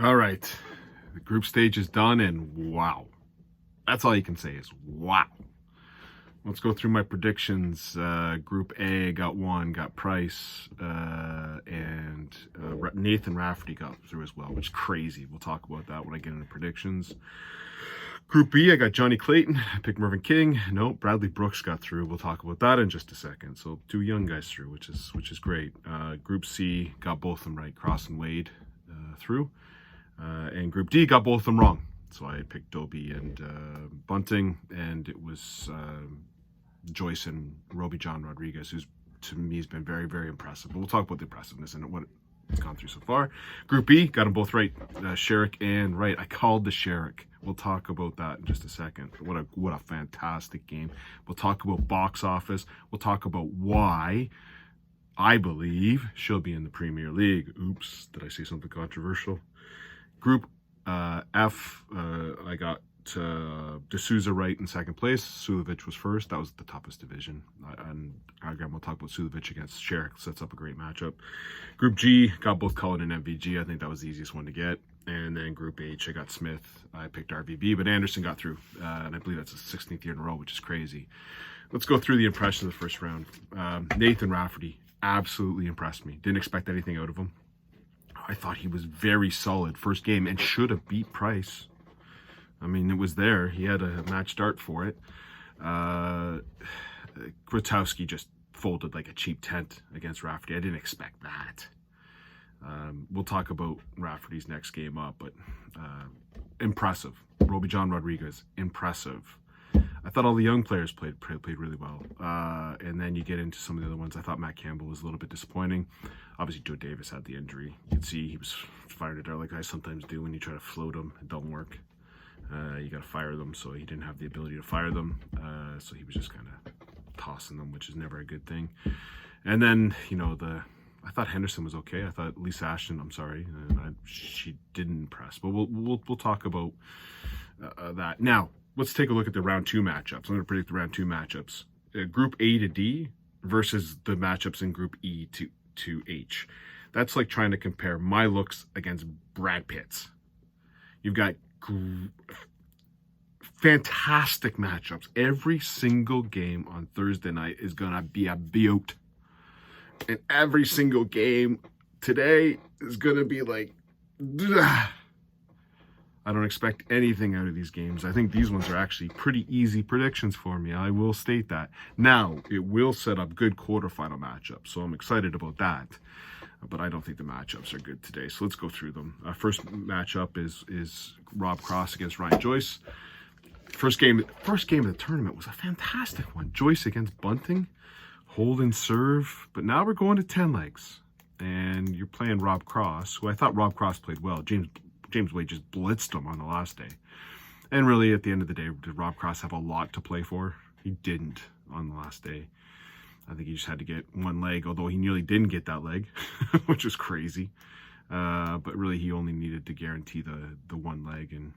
All right. The group stage is done, and wow. That's all you can say is wow. Let's go through my predictions. Group A got Price, and Nathan Rafferty got through as well, which is crazy. We'll talk about that when I get into predictions. Group B, I got Clayton. I picked Mervyn King. No, Bradley Brooks got through. We'll talk about that in just a second. So 2 young guys through, which is great. Group C got both of them right. Cross and Wade through. And Group D got both of them wrong. So I picked Dobie and Bunting, and it was Joyce and Roby John Rodriguez, who's to me has been very, very impressive. But we'll talk about the impressiveness and what it's gone through so far. Group B, got them both right. Sherrock and Wright. I called the Sherrock. We'll talk about that in just a second. What a fantastic game. We'll talk about box office. We'll talk about why I believe she'll be in the Premier League. Oops, did I say something controversial? Group F, I got D'Souza right in second place. Sulevic was first. That was the toughest division. And again, we'll talk about Sulevic against Sherrock. Sets up a great matchup. Group G, got both Cullen and MVG. I think that was the easiest one to get. And then Group H, I got Smith. I picked RVB, but Anderson got through. And I believe that's his 16th year in a row, which is crazy. Let's go through the impressions of the first round. Nathan Rafferty absolutely impressed me. Didn't expect anything out of him. I thought he was very solid first game and should have beat Price. I mean, it was there. He had a match start for it. Grotowski just folded like a cheap tent against Rafferty. I didn't expect that. We'll talk about Rafferty's next game up, but impressive. Roby John Rodriguez, impressive. I thought all the young players played really well. And then you get into some of the other ones. I thought Matt Campbell was a little bit disappointing. Obviously, Joe Davis had the injury. You could see he was fired at there like I sometimes do when you try to float them. It don't work. You got to fire them, so he didn't have the ability to fire them. So he was just kind of tossing them, which is never a good thing. And then, I thought Henderson was okay. I thought Lisa Ashton, I'm sorry, she didn't impress. But we'll talk about that. Now, let's take a look at the round 2 matchups. I'm going to predict the round 2 matchups. Group A to D versus the matchups in Group E to H. That's like trying to compare my looks against Brad Pitt's. You've got fantastic matchups. Every single game on Thursday night is going to be a beaut. And every single game today is going to be like, ugh. I don't expect anything out of these games. I think these ones are actually pretty easy predictions for me. I will state that. Now, it will set up good quarterfinal matchups, so I'm excited about that. But I don't think the matchups are good today, so let's go through them. First matchup is Rob Cross against Ryan Joyce. First game of the tournament was a fantastic one. Joyce against Bunting, hold and serve. But now we're going to 10 legs, and you're playing Rob Cross, who I thought Rob Cross played well. James Wade just blitzed him on the last day. And really, at the end of the day, did Rob Cross have a lot to play for? He didn't on the last day. I think he just had to get one leg, although he nearly didn't get that leg, which was crazy. But really, he only needed to guarantee the one leg, and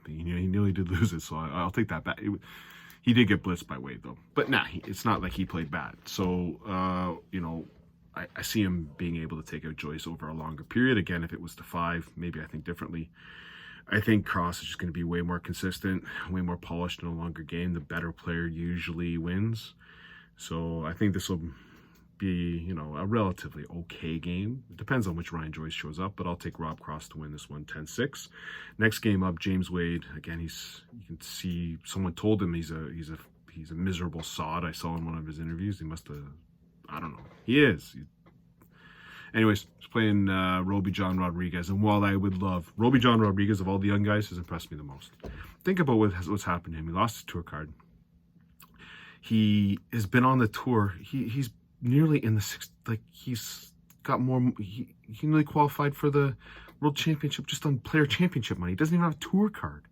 he nearly did lose it, so I'll take that back. He did get blitzed by Wade, though. But it's not like he played bad. So, I see him being able to take out Joyce over a longer period. Again, if it was to 5, maybe I think differently. I think Cross is just going to be way more consistent, way more polished in a longer game. The better player usually wins. So I think this will be, a relatively okay game. It depends on which Ryan Joyce shows up, but I'll take Rob Cross to win this one 10-6. Next game up, James Wade. Again, you can see someone told him he's a miserable sod. I saw in one of his interviews. He must have, I don't know. He is. Anyways, he's playing Roby John Rodriguez. And while I would love Roby John Rodriguez, of all the young guys, has impressed me the most. Think about what's happened to him. He lost his tour card. He has been on the tour. He's nearly in the 6th. Like, he's got more. He nearly qualified for the World Championship just on player championship money. He doesn't even have a tour card.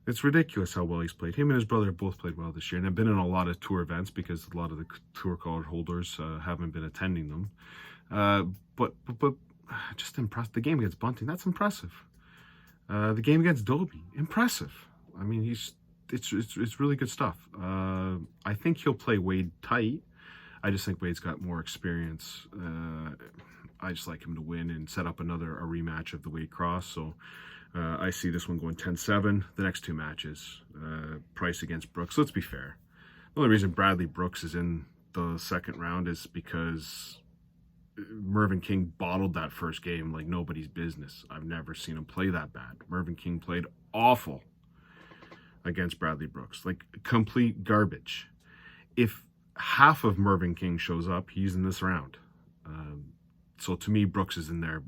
It's ridiculous how well he's played. Him and his brother have both played well this year, and have been in a lot of tour events because a lot of the tour card holders haven't been attending them. But just impressed. The game against Bunting, that's impressive. The game against Dobie, impressive. I mean, it's really good stuff. I think he'll play Wade tight. I just think Wade's got more experience. I just like him to win and set up a rematch of the Wade Cross. So I see this one going 10-7. The next two matches, Price against Brooks. Let's be fair. The only reason Bradley Brooks is in the second round is because Mervyn King bottled that first game like nobody's business. I've never seen him play that bad. Mervyn King played awful against Bradley Brooks, like complete garbage. If half of Mervyn King shows up, he's in this round. So to me, Brooks is in there.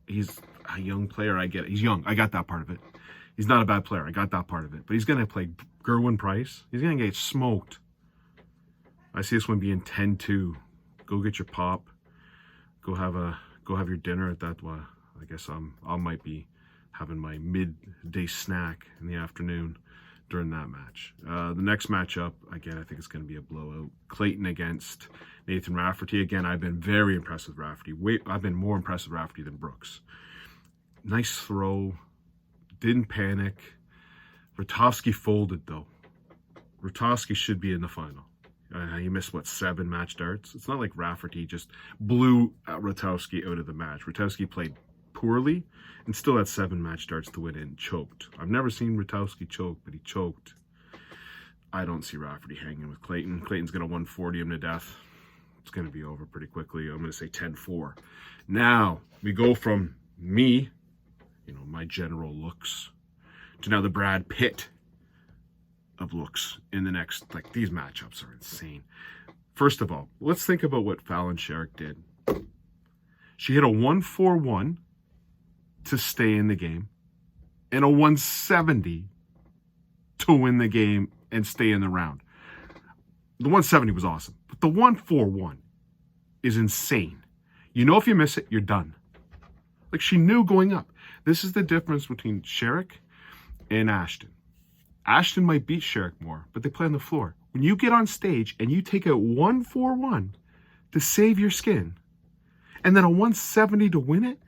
He's a young player. I get it. He's young. I got that part of it. He's not a bad player. I got that part of it. But he's going to play Gerwin Price. He's going to get smoked. I see this one being 10-2. Go get your pop. Go have your dinner at that. I guess I might be having my midday snack in the afternoon during that match. The next matchup, again, I think it's going to be a blowout. Clayton against Nathan Rafferty. Again, I've been very impressed with Rafferty. I've been more impressed with Rafferty than Brooks. Nice throw. Didn't panic. Rutowski folded, though. Rutowski should be in the final. He missed, 7 match darts? It's not like Rafferty just blew Rutowski out of the match. Rutowski played poorly and still had 7 match darts to win and choked. I've never seen Rutowski choke, but he choked. I don't see Rafferty hanging with Clayton. Clayton's going to 140 him to death. It's going to be over pretty quickly. I'm going to say 10-4. Now, we go from me, my general looks, to now the Brad Pitt of looks in the next, these matchups are insane. First of all, let's think about what Fallon Sherrock did. She hit a 141 to stay in the game and a 170 to win the game and stay in the round. The 170 was awesome, but the 141 is insane. If you miss it, you're done. She knew going up. This is the difference between Sherrock and Ashton. Ashton might beat Sherrock more, but they play on the floor. When you get on stage and you take a 141 to save your skin, and then a 170 to win it,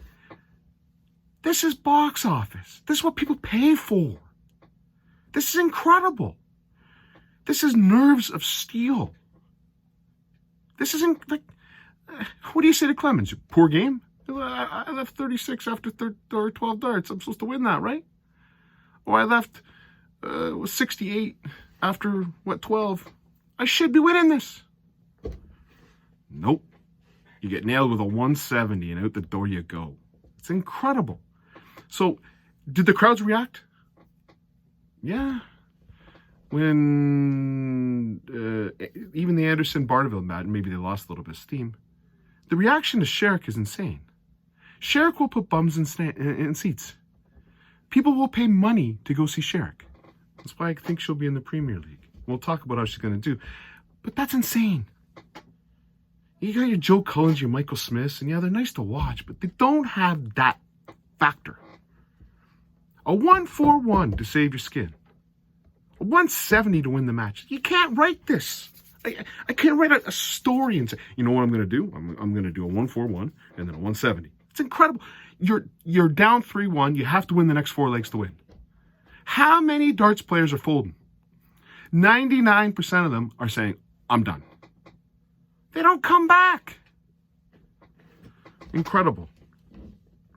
this is box office. This is what people pay for. This is incredible. This is nerves of steel. This isn't what do you say to Clemens? Poor game? I left 36 after 12 darts. I'm supposed to win that, right? Or I left 68 after 12. I should be winning this. Nope. You get nailed with a 170 and out the door you go. It's incredible. So, did the crowds react? Yeah. When even the Anderson-Barneville match, maybe they lost a little bit of steam. The reaction to Sherrock is insane. Sherrock will put bums in seats. People will pay money to go see Sherrock. That's why I think she'll be in the Premier League. We'll talk about how she's going to do. But that's insane. You got your Joe Cullens, your Michael Smiths, and yeah, they're nice to watch, but they don't have that factor. A 141 to save your skin. A 170 to win the match. You can't write this. I can't write a story and say, you know what I'm going to do? I'm going to do a 141 and then a 170. It's incredible. You're down 3-1. You have to win the next 4 legs to win. How many darts players are folding? 99% of them are saying, I'm done. They don't come back. Incredible.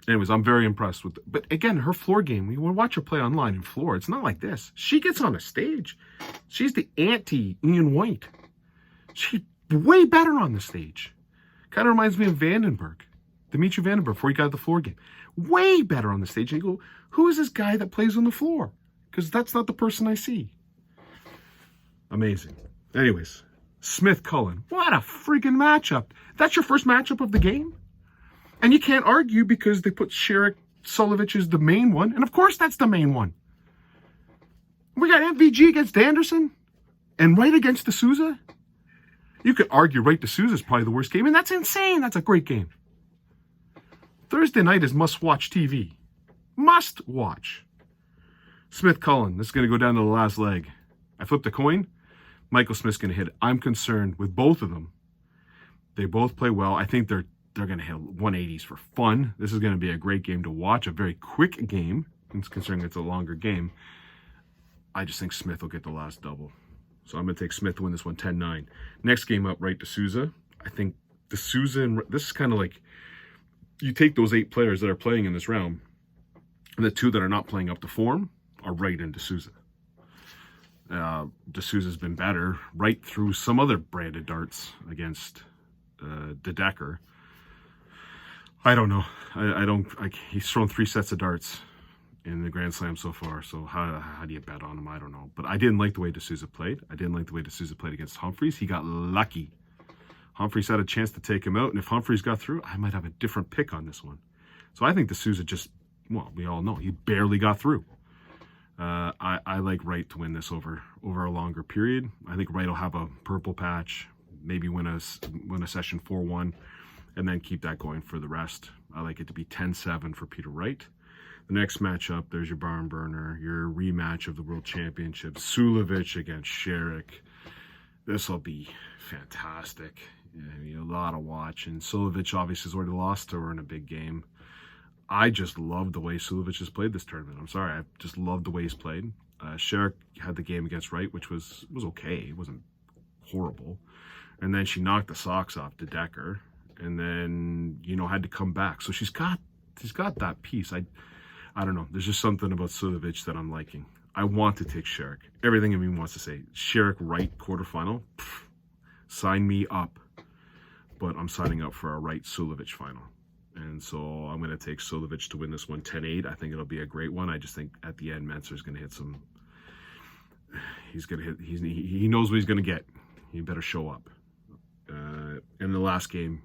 Anyways, I'm very impressed with it. But again, her floor game, we watch her play online in floor. It's not like this. She gets on a stage. She's the anti-Ian White. She's way better on the stage. Kind of reminds me of Vandenberg. Dimitri Vandenberg before he got the floor game. Way better on the stage. And you go, who is this guy that plays on the floor? Because that's not the person I see. Amazing. Anyways, Smith-Cullen. What a freaking matchup. That's your first matchup of the game? And you can't argue because they put Sherrock Solovich as the main one. And of course that's the main one. We got MVG against Anderson and Wright against D'Souza. You could argue Wright D'Souza is probably the worst game, and that's insane. That's a great game. Thursday night is must-watch TV. Must watch. Smith-Cullen, this is going to go down to the last leg. I flipped a coin. Michael Smith's going to hit it. I'm concerned with both of them. They both play well. I think they're going to hit 180s for fun. This is going to be a great game to watch. A very quick game, considering it's a longer game. I just think Smith will get the last double. So I'm going to take Smith to win this one 10-9. Next game up, Wright D'Souza. I think D'Souza, and this is kind of like, you take those 8 players that are playing in this round, and the 2 that are not playing up to form are Wright and D'Souza. D'Souza's been better. Wright threw some other branded darts against De Decker. I don't know. He's thrown 3 sets of darts in the Grand Slam so far, so how do you bet on him? I don't know. But I didn't like the way D'Souza played. I didn't like the way D'Souza played against Humphries. He got lucky. Humphries had a chance to take him out, and if Humphries got through, I might have a different pick on this one. So I think D'Souza just, well, we all know, he barely got through. I like Wright to win this over a longer period. I think Wright will have a purple patch, maybe win a session 4-1, and then keep that going for the rest. I like it to be 10-7 for Peter Wright. The next matchup, there's your barn burner, your rematch of the World Championship, Suljovic against Sherrock. This will be fantastic. A lot of watching. Suljovic obviously has already lost to her in a big game. I just love the way Suljovic has played this tournament. I'm sorry, I just love the way he's played. Sherrock had the game against Wright, which was okay. It wasn't horrible. And then she knocked the socks off De Decker, and then had to come back. So she's got that piece. I don't know. There's just something about Suljovic that I'm liking. I want to take Sherrock. Everything in me wants to say Sherrock Wright quarterfinal. Sign me up. But I'm signing up for a Wright Suljovic final. And so I'm going to take Suljovic to win this one 10-8. I think it'll be a great one. I just think at the end, Mentzer's going to hit some. He's going to hit. He knows what he's going to get. He better show up. In the last game,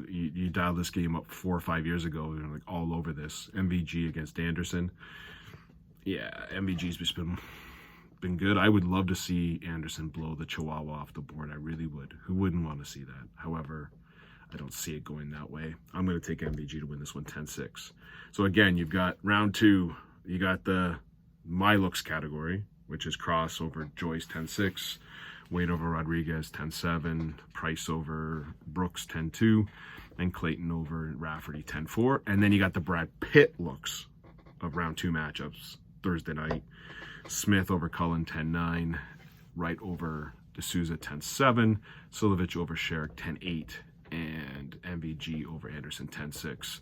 you dialed this game up 4 or 5 years ago. They're like all over this. MVG against Anderson. Yeah, MVG's just been good. I would love to see Anderson blow the Chihuahua off the board. I really would. Who wouldn't want to see that? However, I don't see it going that way. I'm going to take MVG to win this one 10-6. So again, you've got round 2. You got the My Looks category, which is Cross over Joyce 10-6, Wade over Rodriguez 10-7, Price over Brooks 10-2, and Clayton over Rafferty 10-4. And then you got the Brad Pitt looks of round 2 matchups Thursday night. Smith over Cullen 10-9, Wright over D'Souza 10-7, Suljovic over Sherrock 10-8, and MVG over Anderson 10-6,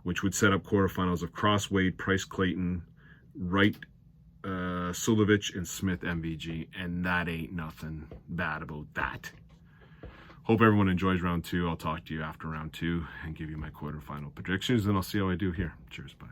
which would set up quarterfinals of Cross, Wade, Price, Clayton, Wright, Suljovic, and Smith, MVG, and that ain't nothing bad about that. Hope everyone enjoys round 2. I'll talk to you after round 2 and give you my quarterfinal predictions, and I'll see how I do here. Cheers, bye.